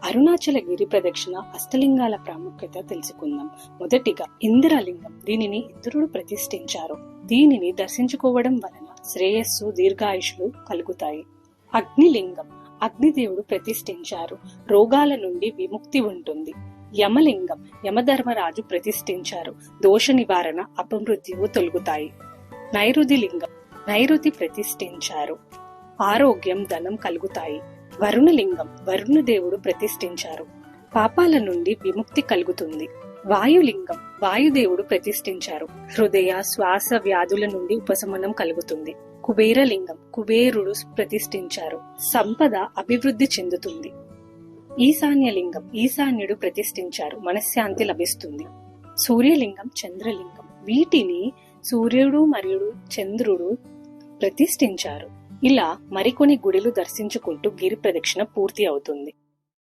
అరుణాచల గిరి ప్రదక్షిణ అష్టలింగాల ప్రాముఖ్యత తెలుసుకుందాం. మొదటిగా ఇంద్రలింగం. దీనిని ఇంద్రుడు ప్రతిష్ఠించారు. దీనిని దర్శించుకోవడం వలన శ్రేయస్సు, దీర్ఘాయుషులు కలుగుతాయి. అగ్నిలింగం. అగ్నిదేవుడు ప్రతిష్ఠించారు. రోగాల నుండి విముక్తి ఉంటుంది. యమలింగం. యమధర్మరాజు ప్రతిష్ఠించారు. దోష నివారణ, అపమృత్యువు తొలగుతాయి. నైరుతి లింగం. నైరుతి ప్రతిష్ఠించారు. ఆరోగ్యం, ధనం కలుగుతాయి. వరుణలింగం. వరుణదేవుడు ప్రతిష్ఠించారు. పాపాల నుండి విముక్తి కలుగుతుంది. వాయులింగం. వాయుదేవుడు ప్రతిష్ఠించారు. హృదయ, శ్వాస వ్యాధుల నుండి ఉపశమనం కలుగుతుంది. కుబేరలింగం. కుబేరుడు ప్రతిష్ఠించారు. సంపద అభివృద్ధి చెందుతుంది. ఈశాన్యలింగం. ఈశాన్యుడు ప్రతిష్ఠించారు. మనశ్శాంతి లభిస్తుంది. సూర్యలింగం, చంద్రలింగం. వీటిని సూర్యుడు మరియు చంద్రుడు ప్రతిష్ఠించారు. ఇలా మరికొన్ని గుడులు దర్శించుకుంటూ గిరి ప్రదక్షిణ పూర్తి అవుతుంది.